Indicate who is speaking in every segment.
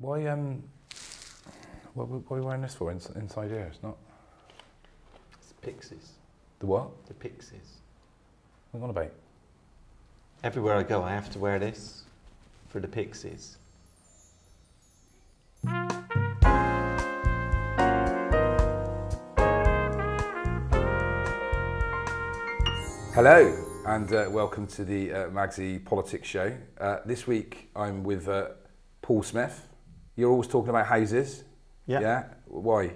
Speaker 1: Why what are we wearing this for inside here? It's not.
Speaker 2: It's pixies.
Speaker 1: The what?
Speaker 2: The pixies.
Speaker 1: What are you on about?
Speaker 2: Everywhere I go, I have to wear this for the pixies.
Speaker 1: Hello and welcome to the Maggsy Politics Show. This week I'm with Paul Smith. You're always talking about houses. Yeah. Why?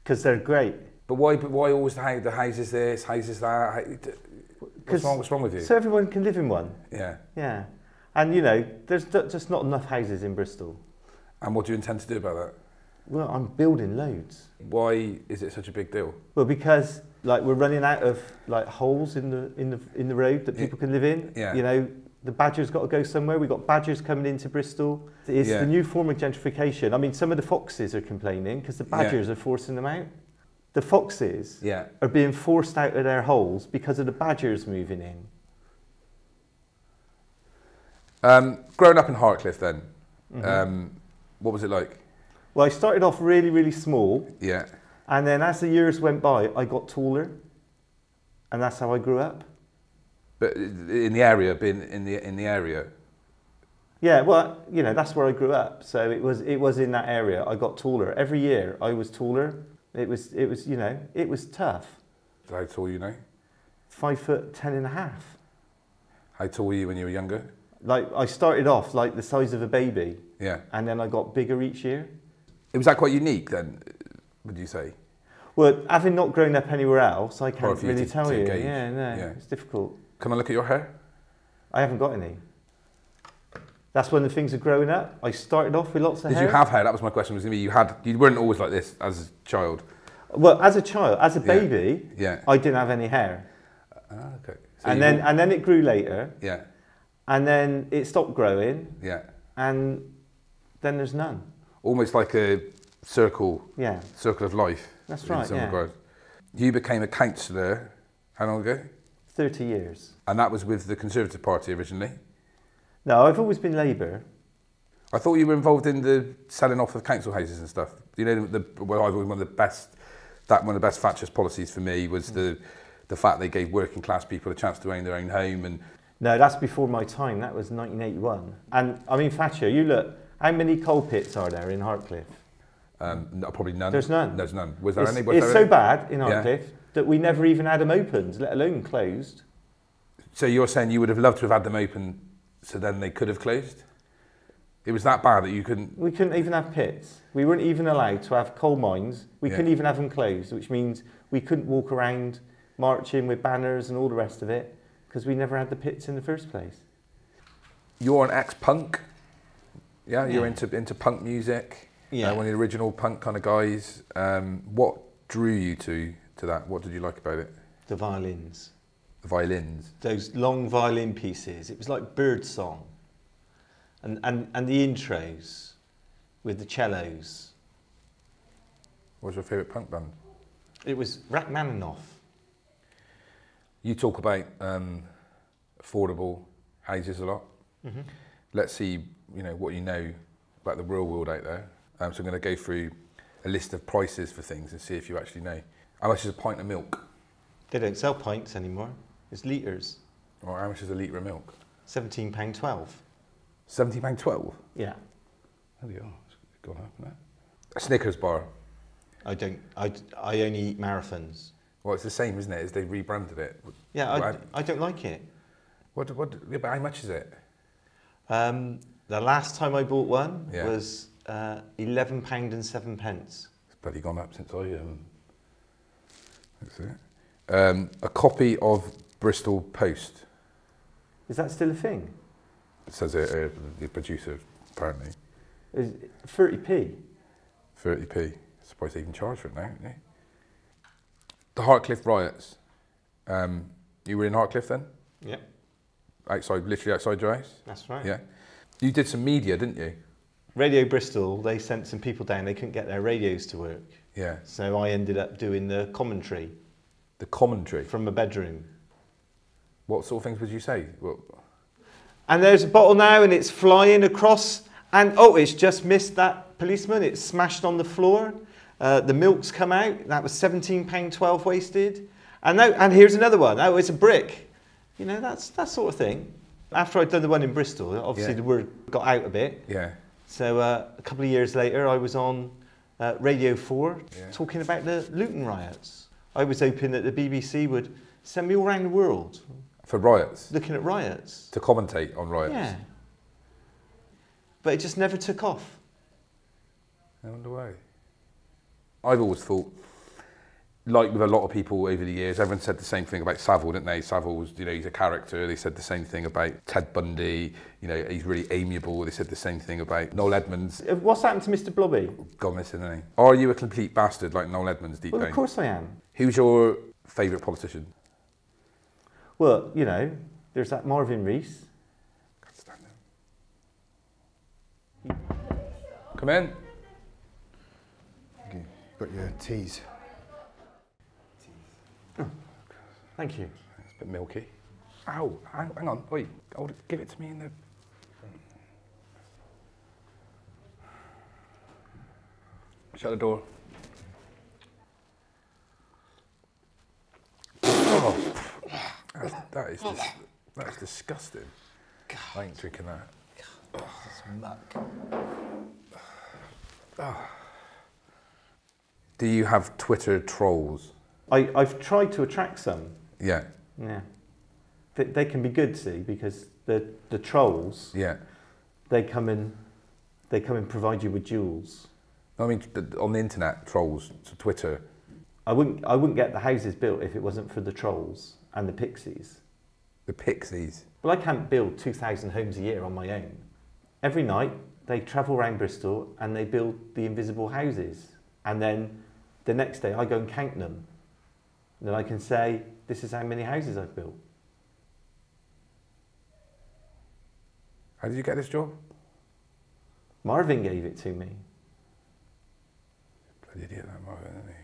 Speaker 2: Because they're great.
Speaker 1: But why always the houses this, houses that? What's wrong with you?
Speaker 2: So everyone can live in one.
Speaker 1: Yeah.
Speaker 2: Yeah. And you know, there's just not enough houses in Bristol.
Speaker 1: And what do you intend to do about that?
Speaker 2: Well, I'm building loads.
Speaker 1: Why is it such a big deal?
Speaker 2: Well, because like we're running out of like holes in the road that people can live in.
Speaker 1: Yeah.
Speaker 2: You know, the badger's got to go somewhere. We've got badgers coming into Bristol. It's the new form of gentrification. I mean, some of the foxes are complaining because the badgers are forcing them out. The foxes are being forced out of their holes because of the badgers moving in.
Speaker 1: Growing up in Hartcliffe then, what was it like?
Speaker 2: Well, I started off really, really small.
Speaker 1: Yeah.
Speaker 2: And then as the years went by, I got taller. And that's how I grew up.
Speaker 1: But in the area, being in the area?
Speaker 2: Yeah, well, you know, that's where I grew up. So it was in that area. I got taller. Every year I was taller. It was you know, it was tough.
Speaker 1: How tall are you now?
Speaker 2: 5'10½".
Speaker 1: How tall were you when you were younger?
Speaker 2: Like I started off like the size of a baby.
Speaker 1: Yeah.
Speaker 2: And then I got bigger each year.
Speaker 1: Was that quite unique then, would you say?
Speaker 2: Well, having not grown up anywhere else, I can't really tell you.
Speaker 1: Gauge.
Speaker 2: Yeah, no, it's difficult.
Speaker 1: Can I look at your hair?
Speaker 2: I haven't got any. That's one of the things of growing up. I started off with lots of hair.
Speaker 1: Did you have hair? That was my question. Was you weren't always like this as a child?
Speaker 2: Well, as a child, as a baby,
Speaker 1: yeah.
Speaker 2: I didn't have any hair.
Speaker 1: Okay. So
Speaker 2: and then it grew later.
Speaker 1: Yeah.
Speaker 2: And then it stopped growing.
Speaker 1: Yeah.
Speaker 2: And then there's none.
Speaker 1: Almost like a circle.
Speaker 2: Yeah.
Speaker 1: Circle of life.
Speaker 2: That's right. Yeah.
Speaker 1: Regard. You became a councillor how long ago?
Speaker 2: 30 years. And
Speaker 1: that was with the Conservative Party originally?
Speaker 2: No, I've always been Labour.
Speaker 1: I thought you were involved in the selling off of council houses and stuff. You know, one of the best Thatcher's policies for me was the fact they gave working class people a chance to own their own home. And
Speaker 2: no, that's before my time. That was 1981. And I mean, Thatcher, you look, how many coal pits are there in Hartcliffe?
Speaker 1: No, probably none.
Speaker 2: There's none.
Speaker 1: There's none. Was there any?
Speaker 2: It's so bad in Hartcliffe that we never even had them opened, let alone closed.
Speaker 1: So you're saying you would have loved to have had them open, so then they could have closed? It was that bad that you couldn't...
Speaker 2: We couldn't even have pits. We weren't even allowed to have coal mines. We couldn't even have them closed, which means we couldn't walk around marching with banners and all the rest of it because we never had the pits in the first place. You're
Speaker 1: an ex-punk? Yeah, you're into punk music?
Speaker 2: Yeah.
Speaker 1: One of the original punk kind of guys. What drew you to that? What did you like about it?
Speaker 2: The violins.
Speaker 1: The violins?
Speaker 2: Those long violin pieces. It was like birdsong. And the intros with the cellos.
Speaker 1: What was your favourite punk band?
Speaker 2: It was Rachmaninoff.
Speaker 1: You talk about affordable houses a lot. Mm-hmm. Let's see, what you know about the real world out there. So I'm going to go through a list of prices for things and see if you actually know. How much is a pint of milk?
Speaker 2: They don't sell pints anymore. It's litres.
Speaker 1: Or how much is a litre of milk?
Speaker 2: £17.12.
Speaker 1: £17.12?
Speaker 2: Yeah.
Speaker 1: Oh yeah, it's gone up now. A Snickers bar?
Speaker 2: I only eat marathons.
Speaker 1: Well, it's the same, isn't it? As they rebranded it.
Speaker 2: Yeah, I don't like it.
Speaker 1: But how much is it?
Speaker 2: The last time I bought one was £11.07.
Speaker 1: It's bloody gone up since I that's it. A copy of Bristol Post.
Speaker 2: Is that still a thing?
Speaker 1: It says the producer, apparently.
Speaker 2: Is 30p?
Speaker 1: 30p. Surprised they even charge for it now, aren't they? The Hartcliffe riots. You were in Hartcliffe then?
Speaker 2: Yeah.
Speaker 1: Literally outside your house?
Speaker 2: That's right.
Speaker 1: Yeah. You did some media, didn't you?
Speaker 2: Radio Bristol, they sent some people down, they couldn't get their radios to work.
Speaker 1: Yeah.
Speaker 2: So I ended up doing the commentary.
Speaker 1: The commentary?
Speaker 2: From a bedroom.
Speaker 1: What sort of things would you say?
Speaker 2: And there's a bottle now and it's flying across And, oh, it's just missed that policeman. It's smashed on the floor. The milk's come out. That was £17.12 wasted. And now, and here's another one. Oh, it's a brick. You know, that sort of thing. After I'd done the one in Bristol, obviously the word got out a bit.
Speaker 1: Yeah.
Speaker 2: So a couple of years later, I was on Radio 4 talking about the Luton riots. I was hoping that the BBC would send me all around the world.
Speaker 1: For riots?
Speaker 2: Looking at riots.
Speaker 1: To commentate on riots?
Speaker 2: Yeah. But it just never took off.
Speaker 1: I wonder why. I've always thought, like with a lot of people over the years, everyone said the same thing about Savile, didn't they? Savile was, you know, he's a character. They said the same thing about Ted Bundy. You know, he's really amiable. They said the same thing about Noel Edmonds.
Speaker 2: What's happened to Mr. Blobby?
Speaker 1: Gone missing, isn't he? Are you a complete bastard like Noel Edmonds deep down?
Speaker 2: Well, of course I am.
Speaker 1: Who's your favourite politician?
Speaker 2: Well, you know, there's that Marvin Rees.
Speaker 1: Can't stand him. Come in.
Speaker 3: Okay. Got your teas.
Speaker 2: Oh, thank you.
Speaker 1: It's a bit milky. Ow, hang on, wait, give it to me in the... Shut the door. Oh, that's disgusting. God. I ain't drinking that.
Speaker 3: God, it's muck.
Speaker 1: Oh. Do you have Twitter trolls?
Speaker 2: I've tried to attract some.
Speaker 1: Yeah.
Speaker 2: Yeah. They can be good, see, because the trolls.
Speaker 1: Yeah.
Speaker 2: They come and provide you with jewels.
Speaker 1: I mean, on the internet, trolls, to Twitter.
Speaker 2: I wouldn't get the houses built if it wasn't for the trolls and the pixies.
Speaker 1: The pixies?
Speaker 2: Well, I can't build 2,000 homes a year on my own. Every night, they travel around Bristol and they build the invisible houses. And then the next day, I go and count them. And then I can say, this is how many houses I've built.
Speaker 1: How did you get this job?
Speaker 2: Marvin gave it to me.
Speaker 1: Bloody idiot, that Marvin, isn't he?